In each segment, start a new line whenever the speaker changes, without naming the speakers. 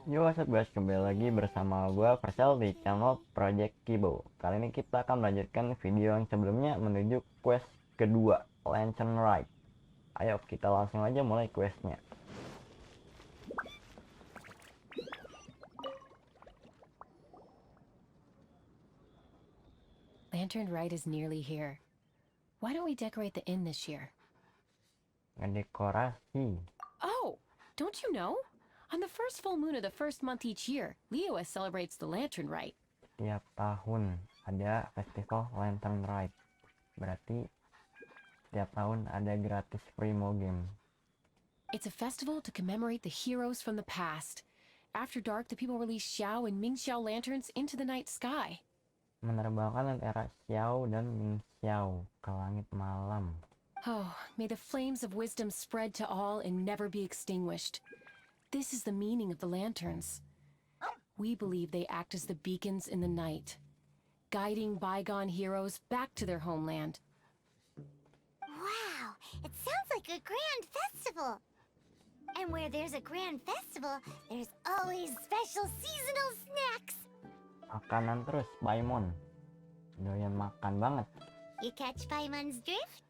Yo, what's guys, kembali lagi bersama gue Versail di channel Project Kibo. Kali ini kita akan melanjutkan video yang sebelumnya menuju quest kedua, Lantern Rite. Ayo kita langsung aja mulai questnya.
Lantern Rite is nearly here. Why don't we decorate the inn this year?
Ngedekorasi.
Oh, don't you know? On the first full moon of the first month each year, Leo celebrates the Lantern Rite.
Tiap tahun ada festival Lantern Rite. Berarti tiap tahun ada gratis primo game.
It's a festival to commemorate the heroes from the past. After dark, the people release Xiao and Mingxiao lanterns into the night sky.
Menerbangkan lentera Xiao dan Mingxiao ke langit malam.
Oh, may the flames of wisdom spread to all and never be extinguished. This is the meaning of the lanterns. We believe they act as the beacons in the night, guiding bygone heroes back to their homeland.
Wow, it sounds like a grand festival. And where there's a grand festival, there's always special seasonal snacks.
Makanan terus, Paimon. Doyan makan banget.
You catch Paimon's drift?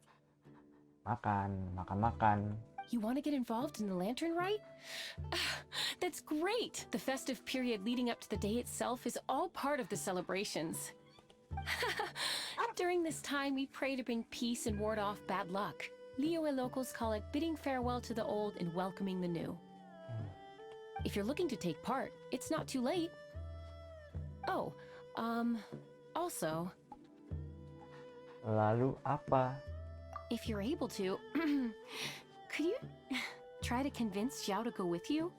Makan.
You want to get involved in the Lantern Rite? That's great! The festive period leading up to the day itself is all part of the celebrations. During this time, we pray to bring peace and ward off bad luck. Liyue locals call it bidding farewell to the old and welcoming the new. If you're looking to take part, it's not too late. Oh, also...
Lalu apa?
If you're able to, could you try to convince Xiao to go with you?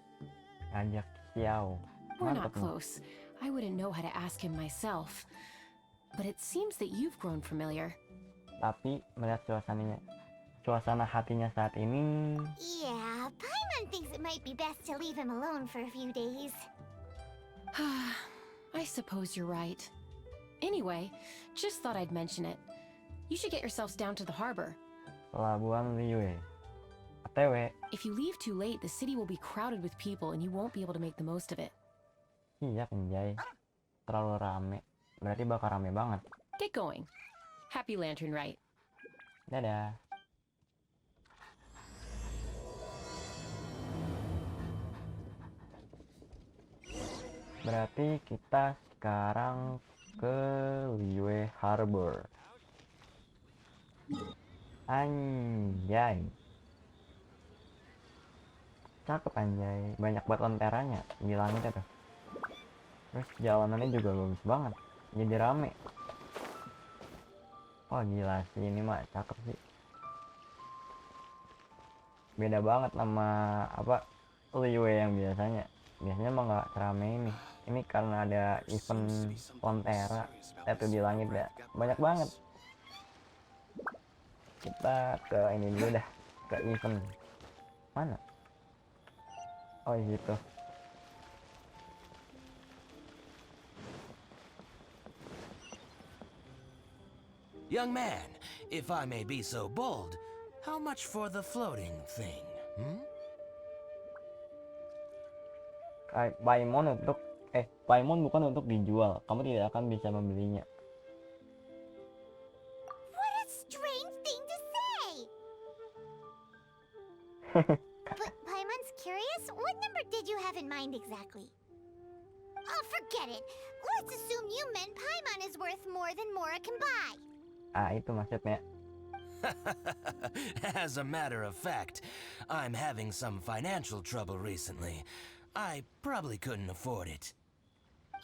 Ngajak Xiao.
We're not
Mantap nih.
close. I wouldn't know how to ask him myself. But it seems that you've grown familiar.
Tapi melihat suasana hatinya saat ini,
Yeah, Paimon thinks it might be best to leave him alone for a few days.
I suppose you're right. Anyway, just thought I'd mention it. You should get yourselves down to the harbor.
Pelabuhan Liyue. OTW.
If you leave too late, the city will be crowded with people and you won't be able to make the most of it.
Iya Kenjay. Terlalu rame. Berarti bakal rame banget.
Get going. Happy Lantern Rite.
Dadah. Berarti kita sekarang ke Liyue Harbor. Anjay. Cakep anjay. Banyak banget lenteranya di langit itu. Terus jalanannya juga bagus banget. Jadi rame. Wah gila sih ini mah cakep sih. Beda banget sama apa Liyue yang biasanya. Biasanya mah nggak serame ini. Ini karena ada event lentera itu di langit ya. Banyak banget. Kita ke ini dulu dah, ke event mana? Oh gitu.
Young man, if I may be so bold, how much for the floating thing,
Paimon bukan untuk dijual. Kamu tidak akan bisa membelinya.
What a strange thing to say! But Paimon's curious? What number did you have in mind exactly? Oh, forget it. Let's assume you meant Paimon is worth more than Mora can buy.
Ah, itu maksudnya.
As a matter of fact, I'm having some financial trouble recently. I probably couldn't afford it.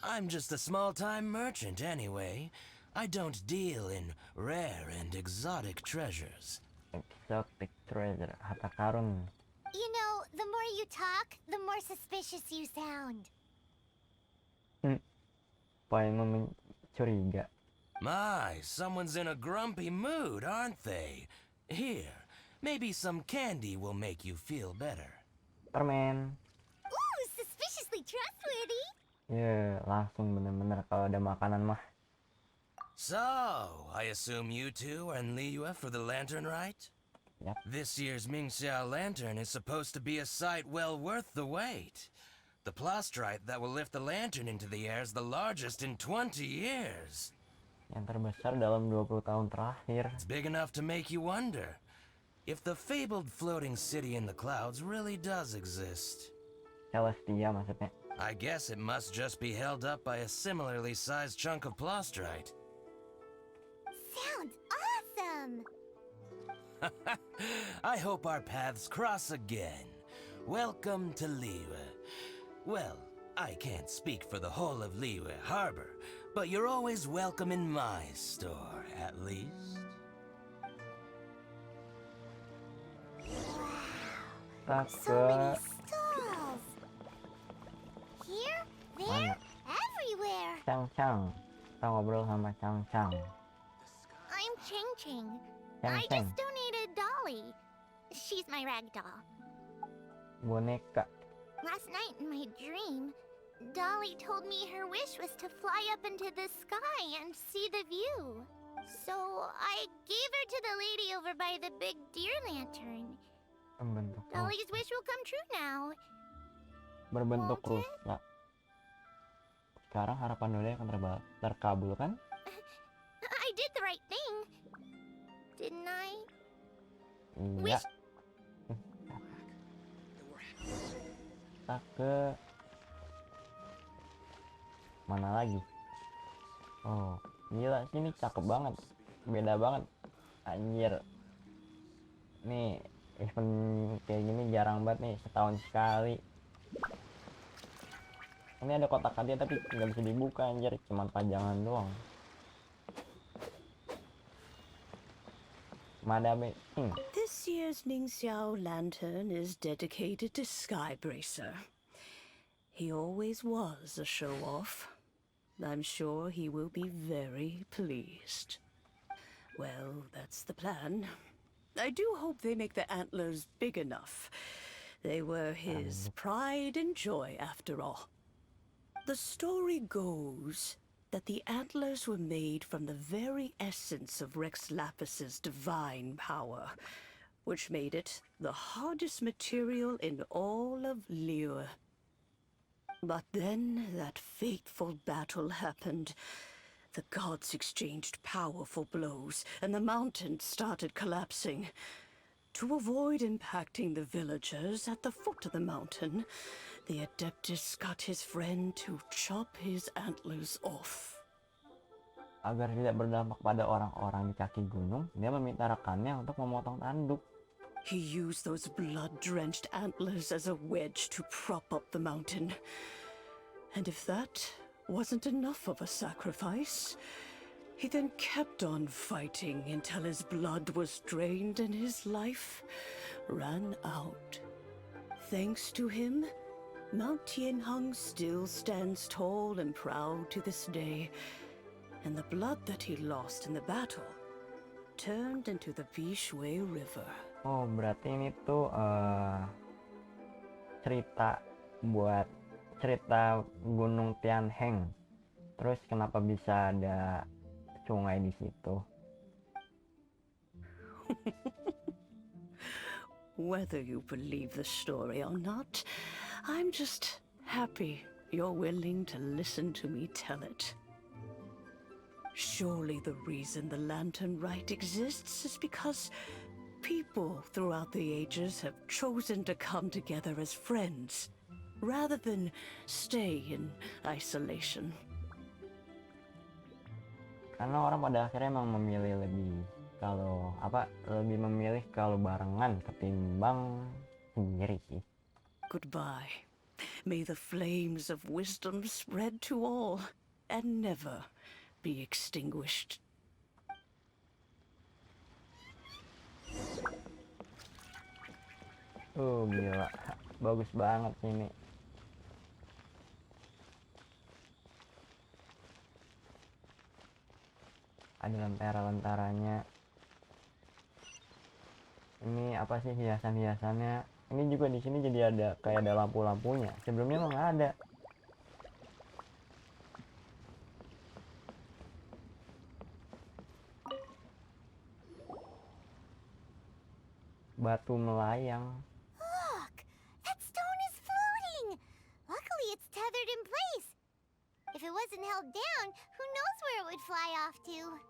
I'm just a small-time merchant anyway. I don't deal in rare and exotic treasures.
Exotic treasure, harta karun.
You know, the more you talk, the more suspicious you sound.
Paimon curiga.
My, someone's in a grumpy mood, aren't they? Here, maybe some candy will make you feel better.
Permen.
Ooh, suspiciously trustworthy.
Ya, langsung bener-bener kalau ada makanan mah.
So, I assume you two are in Liyue for the Lantern Rite?
Yep.
This year's Mingxiao Lantern is supposed to be a sight well worth the wait. The plastrite that will lift the lantern into the air is the largest in 20 years.
Yang terbesar dalam 20 tahun terakhir.
It's big enough to make you wonder if the fabled floating city in the clouds really does exist.
Celestia maksudnya.
I guess it must just be held up by a similarly sized chunk of plastrite.
Sounds awesome!
I hope our paths cross again. Welcome to Liyue. Well, I can't speak for the whole of Liyue Harbor, but you're always welcome in my store, at least.
So many stalls! Here, there, everywhere!
Chang. Kita ngobrol sama Chang.
I'm Ching Ching.
Chang.
I just donated Dolly. She's my rag doll.
Boneka.
Last night in my dream, Dolly told me her wish was to fly up into the sky and see the view. So I gave her to the lady over by the big deer lantern. Dolly's wish will come true now.
Berbentuk
Won't it?
rusa. Sekarang harapan Dolly akan terkabulkan?
I did the right thing, didn't I?
Iya.
Wish.
Kita ke mana lagi? Oh, gila sini cakep banget. Beda banget. Anjir. Nih, event kayak gini jarang banget nih, setahun sekali. Ini ada kotak hadiah tapi nggak bisa dibuka anjir, cuman pajangan doang. Madame
This year's Ningxiao lantern is dedicated to Skybracer. He always was a show-off. I'm sure he will be very pleased. Well, that's the plan. I do hope they make the antlers big enough. They were his pride and joy, after all. The story goes that the antlers were made from the very essence of Rex Lapis's divine power, which made it the hardest material in all of Liyue. But then that fateful battle happened. The gods exchanged powerful blows, and the mountain started collapsing. To avoid impacting the villagers at the foot of the mountain, the Adeptus got his friend to chop his antlers off.
Agar tidak berdampak pada orang-orang di kaki gunung, dia meminta rekannya untuk memotong tanduk.
He used those blood-drenched antlers as a wedge to prop up the mountain. And if that wasn't enough of a sacrifice, he then kept on fighting until his blood was drained and his life ran out. Thanks to him, Mount Tianheng still stands tall and proud to this day, and the blood that he lost in the battle turned into the Bishui River.
Oh, berarti ini tuh cerita Gunung Tianheng. Terus kenapa bisa ada sungai di situ?
Whether you believe the story or not, I'm just happy you're willing to listen to me tell it. Surely the reason the Lantern Rite exists is because people throughout the ages have chosen to come together as friends, rather than stay in isolation.
Karena orang pada akhirnya emang lebih memilih kalau barengan ketimbang sendiri sih.
Goodbye. May the flames of wisdom spread to all and never be extinguished.
Gila. Bagus banget ini. Ada lentera-lentaranya. Ini apa sih hiasan-hiasannya? Ini juga di sini jadi ada kayak ada lampu-lampunya. Sebelumnya emang nggak ada. Batu melayang.
Look! That stone is floating! Luckily in place. If it wasn't held down, who knows where it would fly off to?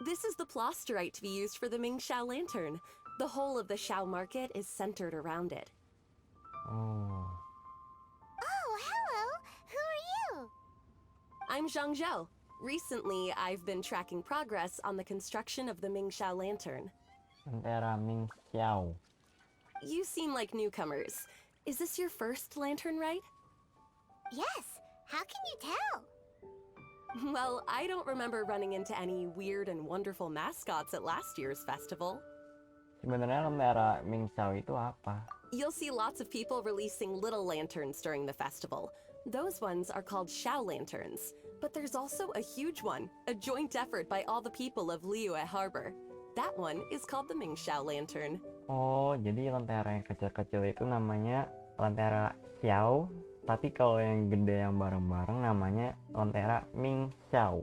This is the plasterite to be used for the Mingxiao lantern. The whole of the Xiao market is centered around it.
Oh,
Oh, hello. Who are you?
I'm Zhang Zhou. Recently, I've been tracking progress on the construction of the Mingxiao lantern.
Lentera Ming Xiao.
You seem like newcomers. Is this your first lantern rite?
Yes. How can you tell?
Well, I don't remember running into any weird and wonderful mascots at last year's festival.
Sebenarnya Lentera Ming Xiao itu apa?
You'll see lots of people releasing little lanterns during the festival. Those ones are called Xiao lanterns. But there's also a huge one, a joint effort by all the people of Liyue Harbor. That one is called the Mingxiao lantern.
Oh, jadi lentera yang kecil-kecil itu namanya lentera Xiao, tapi kalau yang gede yang bareng-bareng namanya lentera Ming Xiao.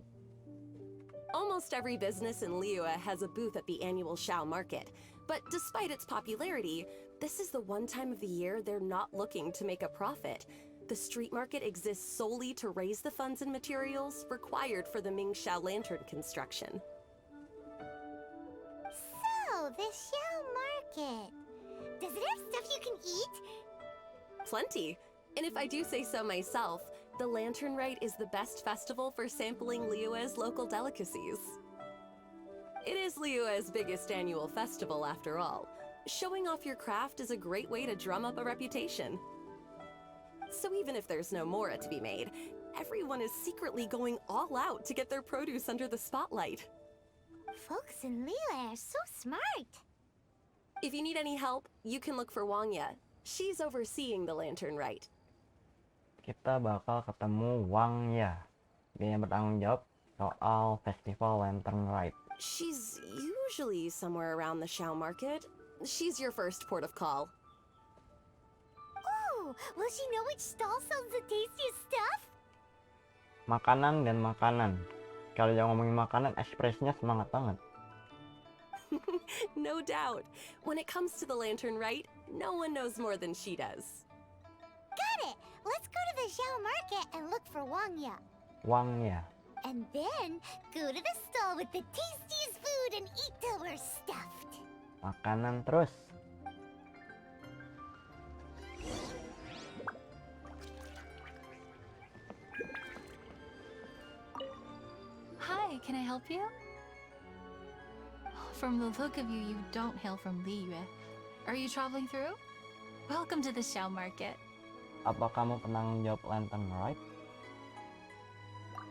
Almost every business in Liyue has a booth at the annual Xiao market. But despite its popularity, this is the one time of the year they're not looking to make a profit. The street market exists solely to raise the funds and materials required for the Mingxiao lantern construction.
So, the Xiao Market. Does it have stuff you can eat?
Plenty. And if I do say so myself, the Lantern Rite is the best festival for sampling Liyue's local delicacies. It is Liyue's biggest annual festival, after all. Showing off your craft is a great way to drum up a reputation. So even if there's no mora to be made, everyone is secretly going all out to get their produce under the spotlight.
Folks in Liyue are so smart.
If you need any help, you can look for Wangya. She's overseeing the Lantern Rite.
Kita bakal ketemu Wang Ya. Dia yang bertanggung jawab soal festival Lantern Rite.
She's usually somewhere around the Xiao market. She's your first port of call.
Oh, will she know which stall sells the tastiest stuff?
Makanan dan makanan. Kalau yang ngomongin makanan, ekspresinya semangat banget.
No doubt. When it comes to the Lantern Rite, no one knows more than she does.
Got it! Let's go to the Xiao Market and look for Wangya.
Wang Ya.
And then go to the stall with the tastiest food and eat till we're stuffed.
Makanan terus.
Hi, can I help you? From the look of you, you don't hail from Liyue. Are you traveling through? Welcome to the Xiao Market.
Apa kamu penanggung jawab Lantern Rite?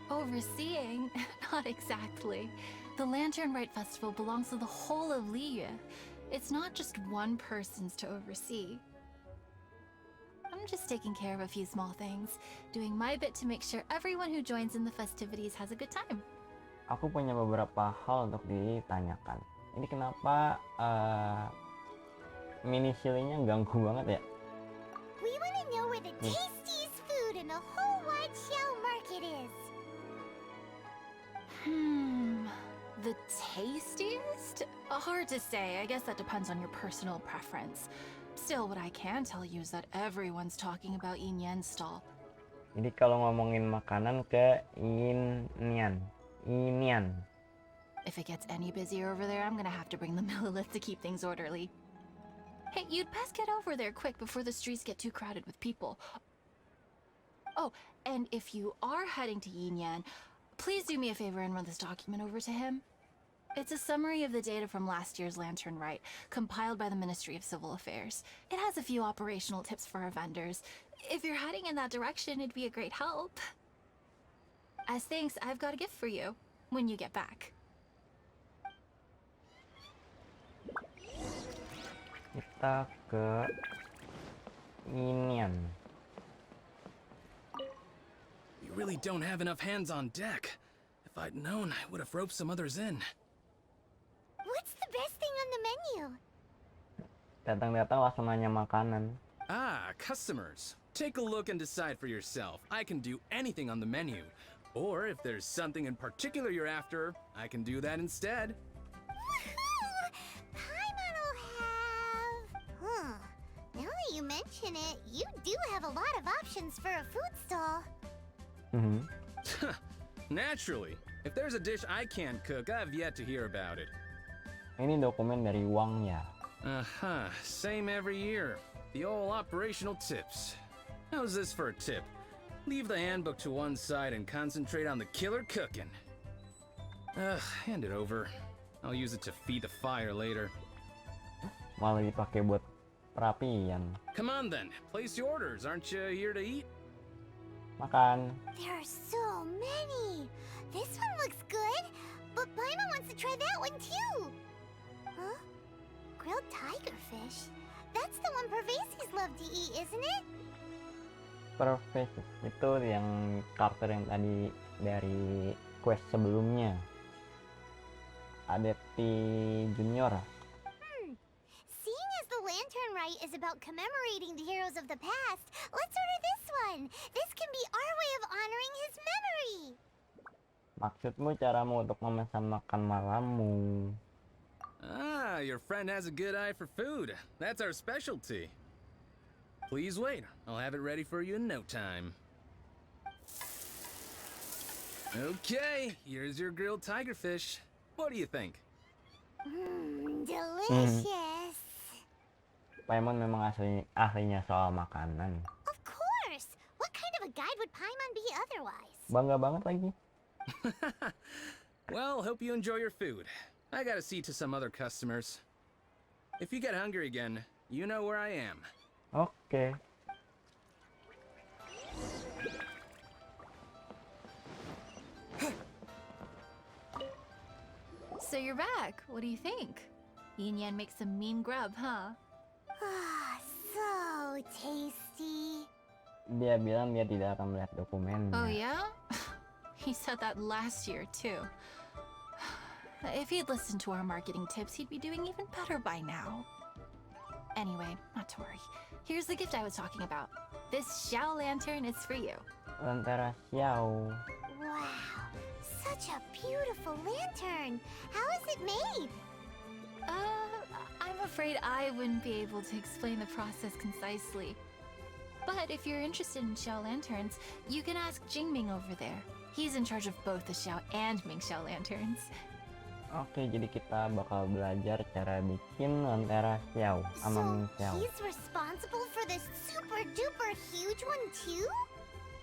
Overseeing? Not exactly. The Lantern Rite Festival belongs to the whole of Liyue. It's not just one person's to oversee. I'm just taking care of a few small things, doing my bit to make sure everyone who joins in the festivities has a good time.
Aku punya beberapa hal untuk ditanyakan. Ini kenapa mini Shilly-nya ganggu banget ya?
We want to know where the tastiest food in the whole wide Xiao Market is.
The tastiest? Hard to say. I guess that depends on your personal preference. Still, what I can tell you is that everyone's talking about Yin Yan's stall.
Jadi kalau ngomongin makanan ke Inian.
If it gets any busier over there, I'm gonna have to bring the millilith to keep things orderly. Hey, you'd best get over there quick before the streets get too crowded with people. Oh, and if you are heading to Yin Yan, please do me a favor and run this document over to him. It's a summary of the data from last year's Lantern Rite, compiled by the Ministry of Civil Affairs. It has a few operational tips for our vendors. If you're heading in that direction, it'd be a great help. As thanks, I've got a gift for you when you get back.
Kita ke Inian.
You really don't have enough hands on deck. If I'd known, I would have roped some others in.
What's the best thing on the menu?
Datang-datang langsung nanya makanan.
Ah, customers. Take a look and decide for yourself. I can do anything on the menu. Or if there's something in particular you're after, I can do that instead.
Woohoo! Paimon will have... Now that you mention it, you do have a lot of options for a food stall.
Naturally. If there's a dish I can't cook, I've yet to hear about it.
Ini dokumen dari uangnya.
Uh-huh. Same every year. The old operational tips. How's this for a tip? Leave the handbook to one side and concentrate on the killer cooking. Hand it over. I'll use it to feed the fire later.
Malah dipakai buat perapian.
Come on then, place your orders. Aren't you here to eat?
Makan.
There are so many. This one looks good, but Paimon wants to try that one too. Huh? Grilled tiger fish? That's the one Pervasives love to eat, isn't it?
Perfect. Itu yang karakter yang tadi dari quest sebelumnya. Adepti Junior.
Seeing as the Lantern Rite is about commemorating the heroes of the past, let's order this one. This can be our way of honoring his memory.
Maksudmu caramu untuk memesan makan malammu.
Ah, your friend has a good eye for food. That's our specialty. Please wait. I'll have it ready for you in no time. Okay, here's your grilled tiger fish. What do you think?
Delicious.
Paimon memang ahlinya soal makanan.
Of course. What kind of a guide would Paimon be otherwise?
Bangga banget lagi.
Well, hope you enjoy your food. I gotta see to some other customers. If you get hungry again, you know where I am.
Oke.
So you're back. What do you think? Yin Yan makes some mean grub, huh?
Ah, so tasty.
Dia bilang dia tidak akan melihat dokumennya.
Oh yeah? He said that last year too. If he'd listened to our marketing tips, he'd be doing even better by now. Anyway, not to worry. Here's the gift I was talking about. This Xiao lantern is for you.
Lentera Xiao.
Wow, such a beautiful lantern. How is it made?
I'm afraid I wouldn't be able to explain the process concisely. But if you're interested in Xiao lanterns, you can ask Jingming over there. He's in charge of both the Xiao and Mingxiao lanterns.
Oke, jadi kita bakal belajar cara bikin lentera Xiao sama Mingxiao.
So he's responsible for this super duper huge one too?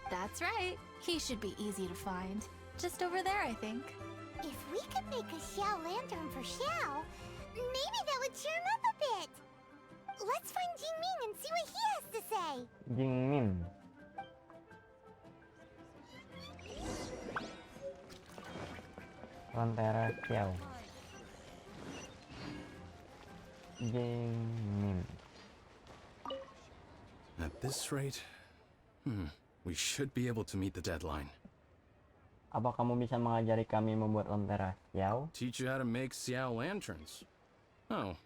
That's right. He should be easy to find. Just over there, I think.
If we could make a Xiao lantern for Xiao, maybe that would cheer him up a bit. Let's find Jingming and see what he has to say.
Jingmin. Lentera Xiao. Jingmin.
At this rate, we should be able to meet the deadline.
Apa kamu bisa mengajari kami membuat lentera Xiao?
Teach you how to make Xiao lanterns. Oh,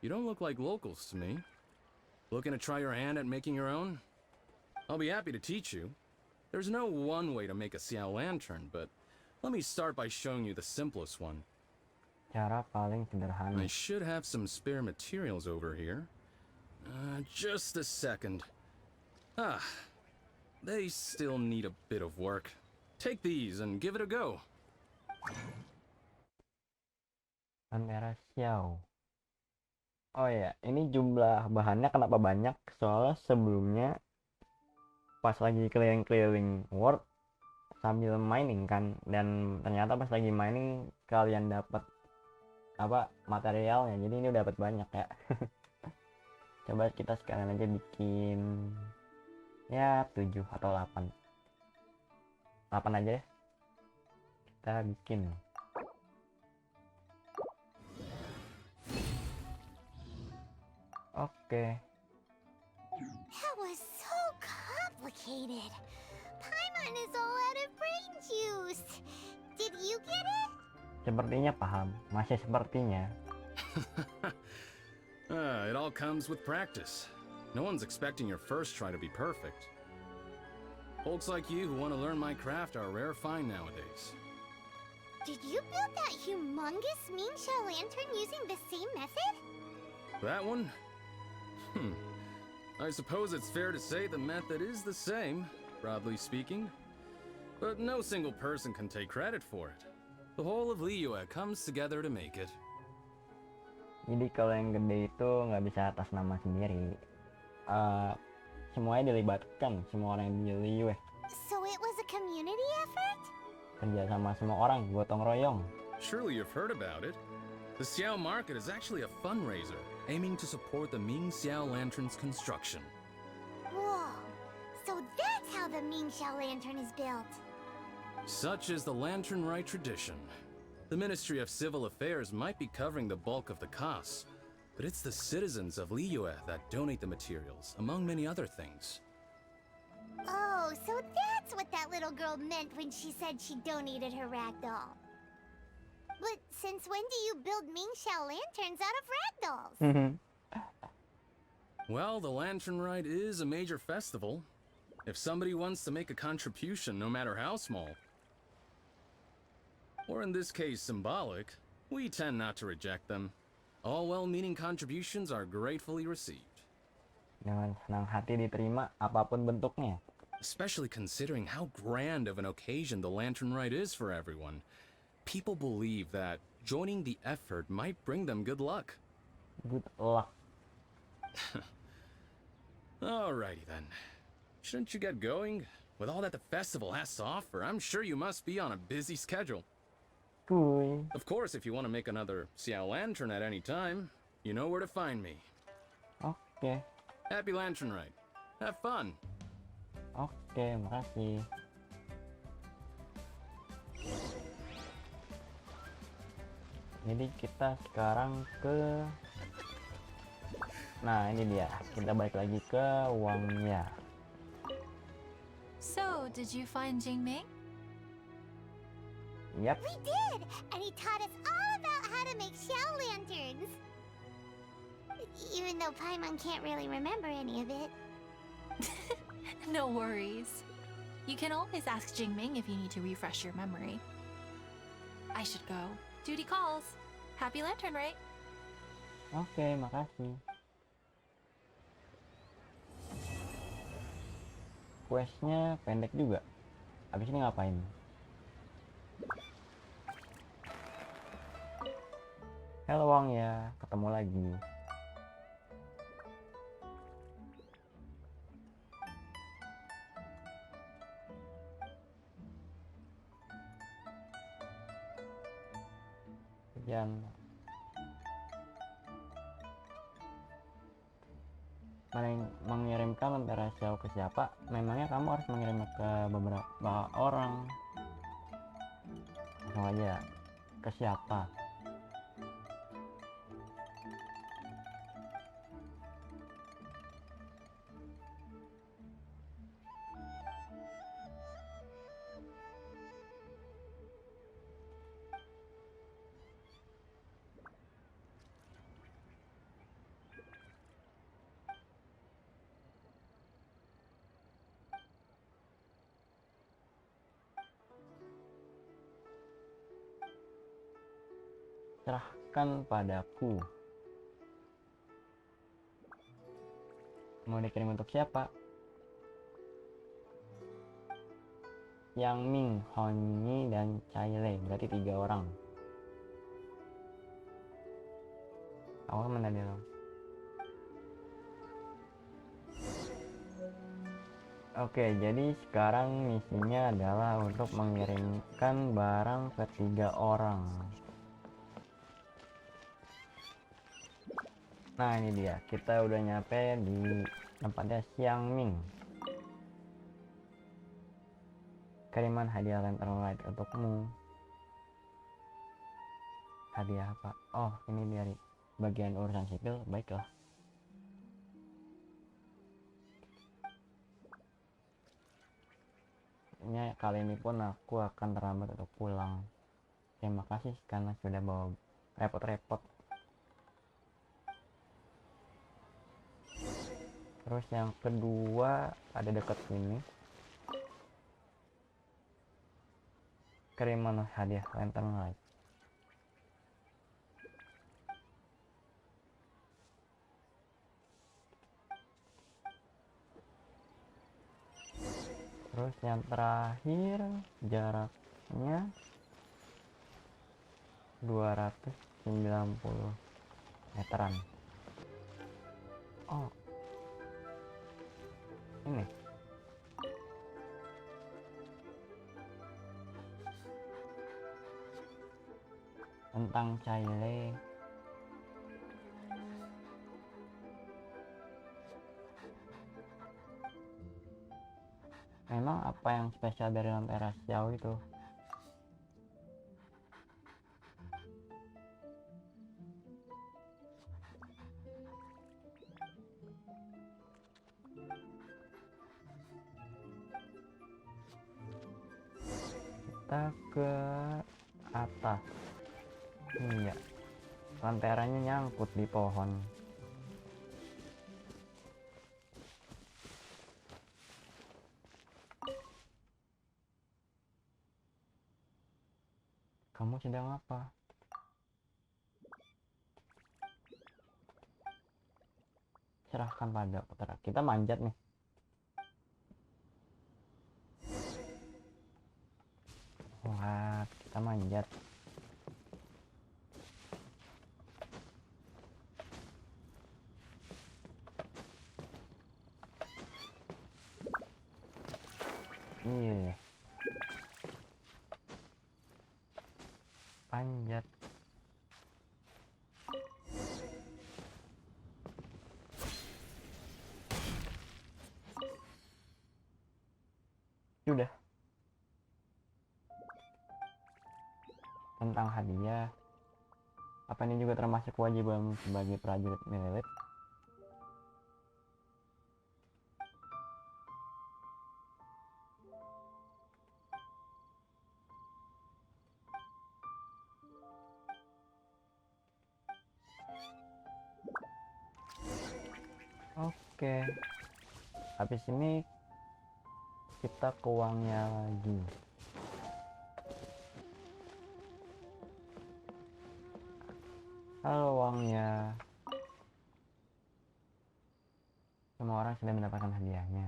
You don't look like locals to me. Looking to try your hand at making your own? I'll be happy to teach you. There's no one way to make a Xiao lantern, but let me start by showing you the simplest one.
Cara paling sederhana.
I should have some spare materials over here. Just a second. They still need a bit of work. Take these and give it a go.
Lentera Xiao. Oh ya, ini jumlah bahannya kenapa banyak? Soalnya sebelumnya pas lagi keliling-keliling world sambil mining kan, dan ternyata pas lagi mining kalian dapat apa materialnya, jadi ini udah dapat banyak ya. Coba kita sekalian aja bikin ya 7 atau 8 aja ya, kita bikin. Oke.
That was so complicated. Paimon is all out of brain juice. Did you get it?
Sepertinya paham, masih sepertinya.
It all comes with practice. No one's expecting your first try to be perfect. Folks like you who want to learn my craft are a rare find nowadays.
Did you build that humongous Mingxiao lantern using the same method?
That one? I suppose it's fair to say the method is the same, broadly speaking. But no single person can take credit for it. The whole of Liyue comes together to make it.
Jadi kalau yang gede itu nggak bisa atas nama sendiri. Semuanya dilibatkan, semua orang di Liyue.
So it was a community effort?
Kerja sama semua orang, gotong royong.
Surely you've heard about it. The Xiao Market is actually a fundraiser aiming to support the Ming Xiao Lantern's construction.
Whoa. So that's how the Mingxiao lantern is built.
Such is the Lantern Rite tradition. The Ministry of Civil Affairs might be covering the bulk of the costs, but it's the citizens of Liyue that donate the materials, among many other things.
Oh, so that's what that little girl meant when she said she donated her ragdoll. But since when do you build Mingxiao lanterns out of ragdolls?
Well, the Lantern Rite is a major festival. If somebody wants to make a contribution, no matter how small, or in this case symbolic, we tend not to reject them. All well-meaning contributions are gratefully received.
Dengan senang hati diterima apapun bentuknya.
Especially considering how grand of an occasion the Lantern Rite is for everyone. People believe that joining the effort might bring them good luck.
Good luck.
Alrighty then. Shouldn't you get going? With all that the festival has to offer, I'm sure you must be on a busy schedule.
Kuy.
Of course, if you want to make another Xiao Lantern at any time, you know where to find me.
Oke.
Happy Lantern Rite. Have fun.
Oke, makasih. Jadi kita sekarang ke... Nah, ini dia. Kita balik lagi ke Wangya.
So, did you find Jingming?
Yap.
We did! And he taught us all about how to make Xiao lanterns. Even though Paimon can't really remember any of it.
No worries. You can always ask Jingming if you need to refresh your memory. I should go. Duty calls. Happy Lantern, right?
Oke, makasih. Questnya pendek juga. Habis ini ngapain? Halo Wang ya, ketemu lagi. Sekian. Mengirimkan lentera Xiao ke siapa? Memangnya kamu harus mengirim ke beberapa orang? Langsung aja. Ke siapa? Serahkan padaku. Mau dikirim untuk siapa? Yang Ming, Honyi, dan Caile. Berarti 3 orang. Awal mana dia? Oke, jadi sekarang misinya adalah untuk mengirimkan barang ke 3 orang. Nah, ini dia. Kita udah nyampe di tempatnya Xiangming. Kiriman hadiah Lantern Rite untukmu. Hadiah apa? Oh, ini dari bagian urusan sipil. Baiklah. Kali ini pun aku akan terlambat untuk pulang. Terima kasih karena sudah bawa repot-repot. Terus yang kedua ada dekat sini. Kiriman hadiah Lantern Rite. Terus yang terakhir jaraknya 290 meteran. Oh, ini tentang Caile. Memang apa yang spesial dari lampu Versail itu? Kita ke atas. Iya, lanteranya nyangkut di pohon. Kamu sedang apa? Serahkan pada putra. Kita manjat nih. Wah, kita manjat. Iya. Panjat. Sudah. Tentang hadiah. Apa ini juga termasuk kewajiban sebagai prajurit militer? Oke. Habis ini kita ke uangnya lagi. Halo uangnya. Semua orang sudah mendapatkan hadiahnya.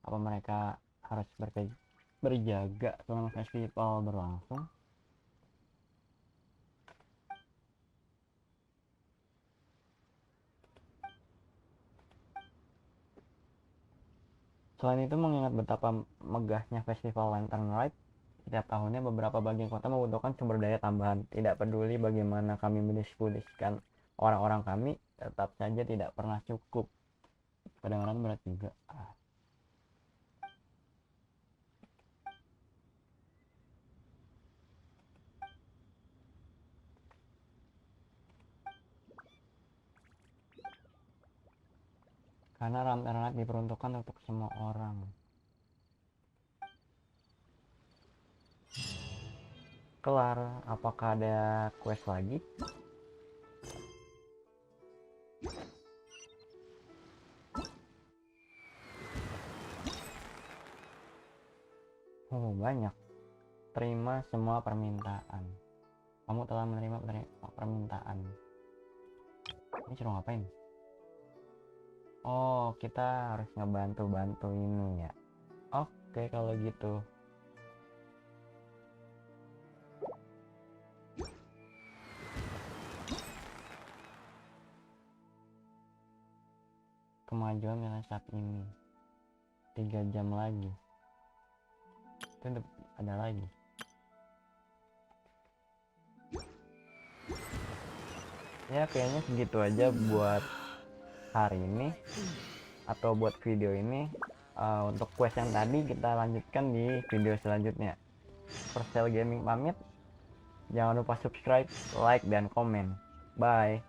Apa mereka harus berjaga selama festival berlangsung? Selain itu, mengingat betapa megahnya festival Lantern Rite, setiap tahunnya beberapa bagian kota membutuhkan sumber daya tambahan. Tidak peduli bagaimana kami mendiskusikan orang-orang kami, tetap saja tidak pernah cukup. Kedengaran berat juga. Karena Lantern Rite diperuntukkan untuk semua orang. Kelar. Apakah ada quest lagi? Oh, banyak. Terima semua permintaan. Kamu telah menerima permintaan. Ini suruh ngapain? Oh, kita harus ngebantu-bantu ini ya. Oke, kalau gitu. Kemajuan nilai saat ini 3 jam lagi. Itu ada lagi. Ya kayaknya segitu aja buat hari ini atau buat video ini. Untuk quest yang tadi kita lanjutkan di video selanjutnya. Versail Gaming pamit. Jangan lupa subscribe, like, dan komen. Bye.